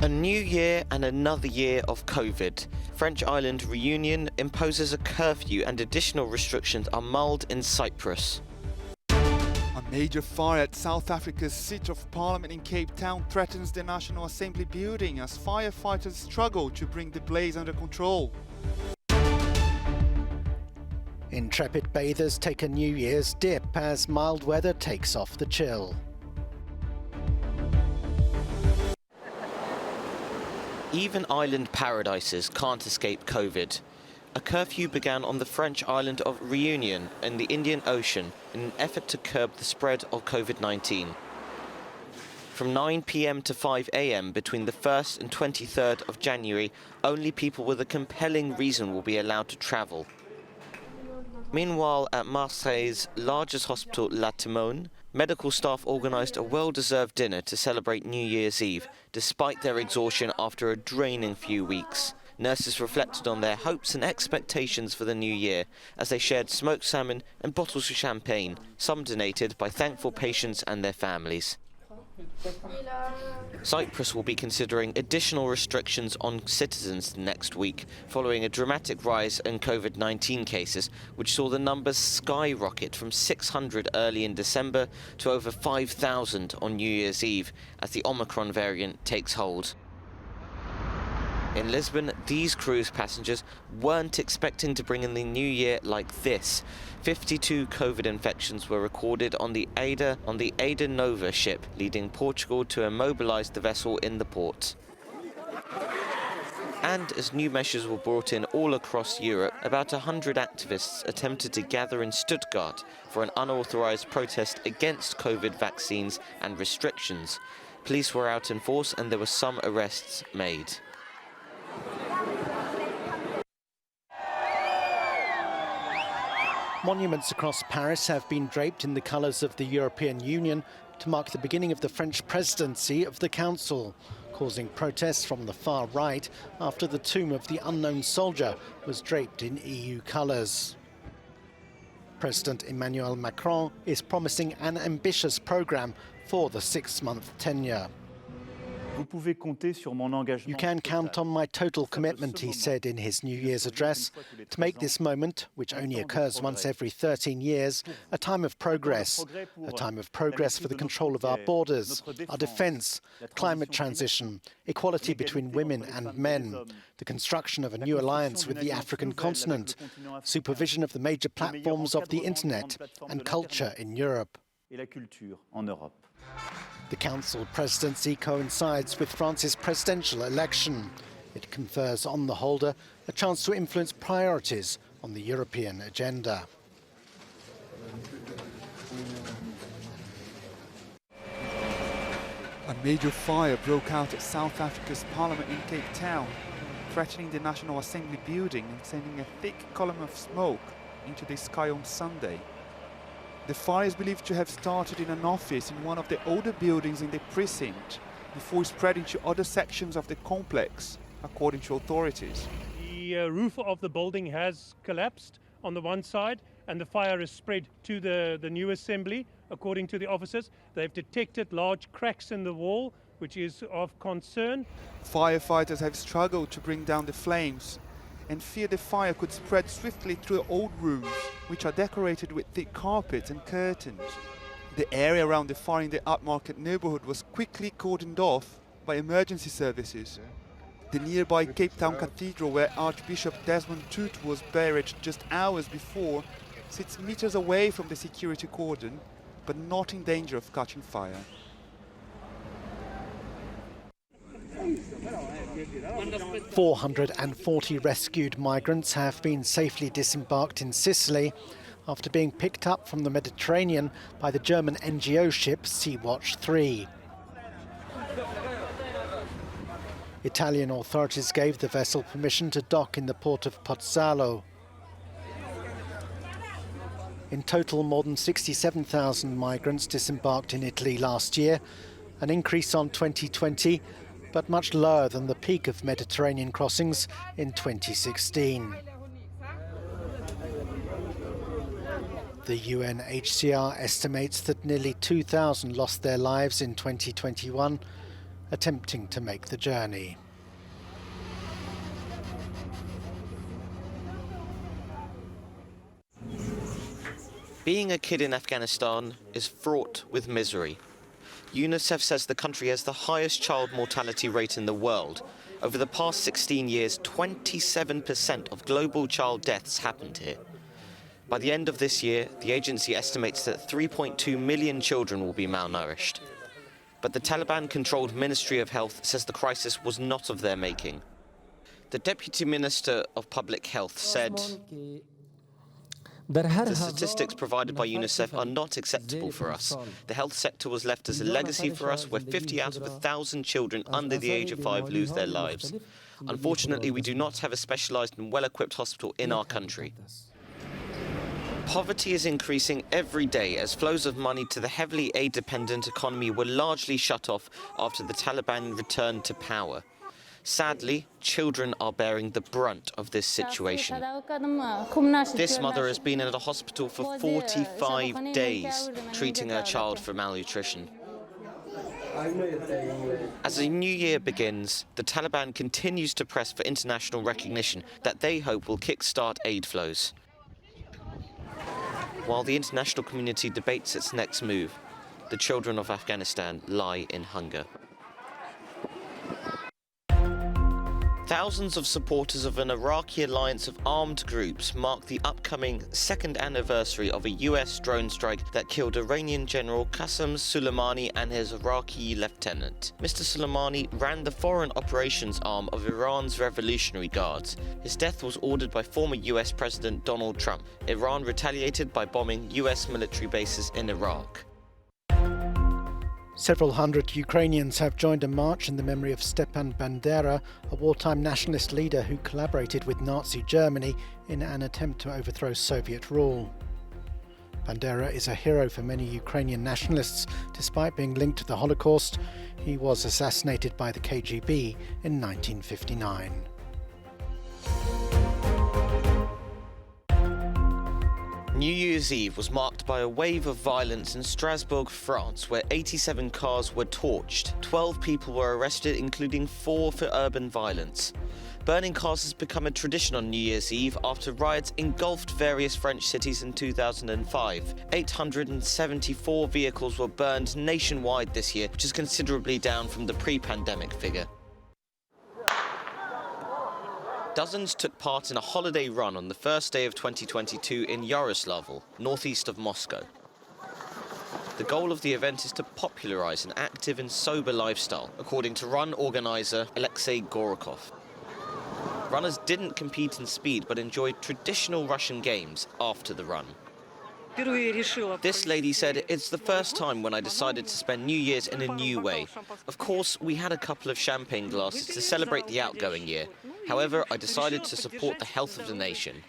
A new year and another year of COVID. French island Reunion imposes a curfew and additional restrictions are mulled in Cyprus. A major fire at South Africa's seat of parliament in Cape Town threatens the National Assembly building as firefighters struggle to bring the blaze under control. Intrepid bathers take a New Year's dip as mild weather takes off the chill. Even island paradises can't escape COVID. A curfew began on the French island of Reunion in the Indian Ocean in an effort to curb the spread of COVID-19. From 9 p.m. to 5 a.m. between the 1st and 23rd of January, only people with a compelling reason will be allowed to travel. Meanwhile, at Marseille's largest hospital, La Timone, medical staff organised a well-deserved dinner to celebrate New Year's Eve, despite their exhaustion after a draining few weeks. Nurses reflected on their hopes and expectations for the new year as they shared smoked salmon and bottles of champagne, some donated by thankful patients and their families. Cyprus will be considering additional restrictions on citizens next week, following a dramatic rise in COVID-19 cases, which saw the numbers skyrocket from 600 early in December to over 5,000 on New Year's Eve as the Omicron variant takes hold. In Lisbon, these cruise passengers weren't expecting to bring in the new year like this. 52 COVID infections were recorded on the Ada Nova ship, leading Portugal to immobilise the vessel in the port. And as new measures were brought in all across Europe, about 100 activists attempted to gather in Stuttgart for an unauthorised protest against COVID vaccines and restrictions. Police were out in force and there were some arrests made. Monuments across Paris have been draped in the colours of the European Union to mark the beginning of the French presidency of the Council, causing protests from the far right after the tomb of the unknown soldier was draped in EU colours. President Emmanuel Macron is promising an ambitious programme for the 6-month tenure. You can count on my total commitment, he said in his New Year's address, to make this moment, which only occurs once every 13 years, a time of progress for the control of our borders, our defence, climate transition, equality between women and men, the construction of a new alliance with the African continent, supervision of the major platforms of the internet and culture in Europe. The Council presidency coincides with France's presidential election. It confers on the holder a chance to influence priorities on the European agenda. A major fire broke out at South Africa's parliament in Cape Town, threatening the National Assembly building and sending a thick column of smoke into the sky on Sunday. The fire is believed to have started in an office in one of the older buildings in the precinct before spreading to other sections of the complex, according to authorities. The roof of the building has collapsed on the one side and the fire has spread to the new assembly, according to the officers. They've detected large cracks in the wall, which is of concern. Firefighters have struggled to bring down the flames and fear the fire could spread swiftly through old rooms, which are decorated with thick carpets and curtains. The area around the fire in the upmarket neighbourhood was quickly cordoned off by emergency services. The nearby Cape Town Cathedral, where Archbishop Desmond Tutu was buried just hours before, sits meters away from the security cordon, but not in danger of catching fire. "440 rescued migrants have been safely disembarked in Sicily after being picked up from the Mediterranean by the German NGO ship Sea-Watch 3. Italian authorities gave the vessel permission to dock in the port of Pozzallo. In total, more than 67,000 migrants disembarked in Italy last year, an increase on 2020, but much lower than the peak of Mediterranean crossings in 2016. The UNHCR estimates that nearly 2,000 lost their lives in 2021, attempting to make the journey. Being a kid in Afghanistan is fraught with misery. UNICEF says the country has the highest child mortality rate in the world. Over the past 16 years, 27% of global child deaths happened here. By the end of this year, the agency estimates that 3.2 million children will be malnourished. But the Taliban-controlled Ministry of Health says the crisis was not of their making. The Deputy Minister of Public Health said, "The statistics provided by UNICEF are not acceptable for us. The health sector was left as a legacy for us, where 50 out of 1,000 children under the age of 5 lose their lives. Unfortunately, we do not have a specialised and well-equipped hospital in our country." Poverty is increasing every day as flows of money to the heavily aid-dependent economy were largely shut off after the Taliban returned to power. Sadly, children are bearing the brunt of this situation. This mother has been in a hospital for 45 days, treating her child for malnutrition. As the new year begins, the Taliban continues to press for international recognition that they hope will kickstart aid flows. While the international community debates its next move, the children of Afghanistan lie in hunger. Thousands of supporters of an Iraqi alliance of armed groups mark the upcoming second anniversary of a US drone strike that killed Iranian General Qasem Soleimani and his Iraqi lieutenant. Mr. Soleimani ran the foreign operations arm of Iran's Revolutionary Guards. His death was ordered by former US President Donald Trump. Iran retaliated by bombing US military bases in Iraq. Several hundred Ukrainians have joined a march in the memory of Stepan Bandera, a wartime nationalist leader who collaborated with Nazi Germany in an attempt to overthrow Soviet rule. Bandera is a hero for many Ukrainian nationalists. Despite being linked to the Holocaust, he was assassinated by the KGB in 1959. New Year's Eve was marked by a wave of violence in Strasbourg, France, where 87 cars were torched. 12 people were arrested, including 4 for urban violence. Burning cars has become a tradition on New Year's Eve after riots engulfed various French cities in 2005. 874 vehicles were burned nationwide this year, which is considerably down from the pre-pandemic figure. Dozens took part in a holiday run on the first day of 2022 in Yaroslavl, northeast of Moscow. The goal of the event is to popularize an active and sober lifestyle, according to run organizer Alexei Gorokov. Runners didn't compete in speed but enjoyed traditional Russian games after the run. This lady said, "It's the first time when I decided to spend New Year's in a new way. Of course, we had a couple of champagne glasses to celebrate the outgoing year. However, I decided to support the health of the nation."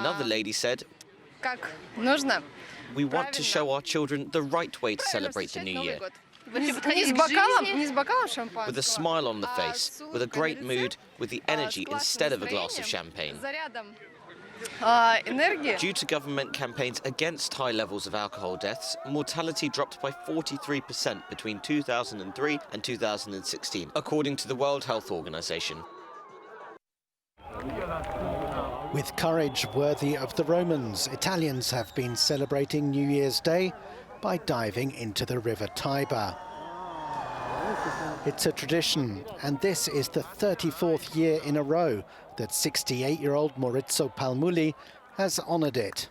Another lady said, "We want to show our children the right way to celebrate the new year. With a smile on the face, with a great mood, with the energy instead of a glass of champagne." Due to government campaigns against high levels of alcohol deaths, mortality dropped by 43% between 2003 and 2016, according to the World Health Organization. With courage worthy of the Romans, Italians have been celebrating New Year's Day by diving into the river Tiber. It's a tradition, and this is the 34th year in a row that 68-year-old Maurizio Palmuli has honoured it.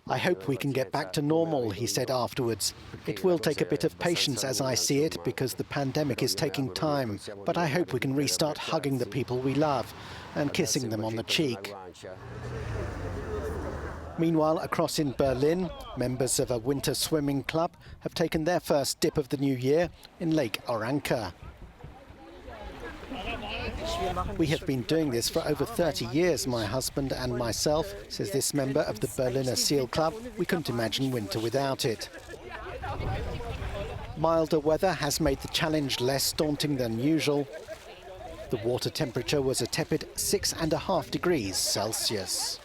"I hope we can get back to normal," he said afterwards. "It will take a bit of patience as I see it, because the pandemic is taking time, but I hope we can restart hugging the people we love and kissing them on the cheek." Meanwhile, across in Berlin, members of a winter swimming club have taken their first dip of the new year in Lake Oranka. "We have been doing this for over 30 years, my husband and myself," says this member of the Berliner Seal Club. "We couldn't imagine winter without it." Milder weather has made the challenge less daunting than usual. The water temperature was a tepid 6.5 degrees Celsius.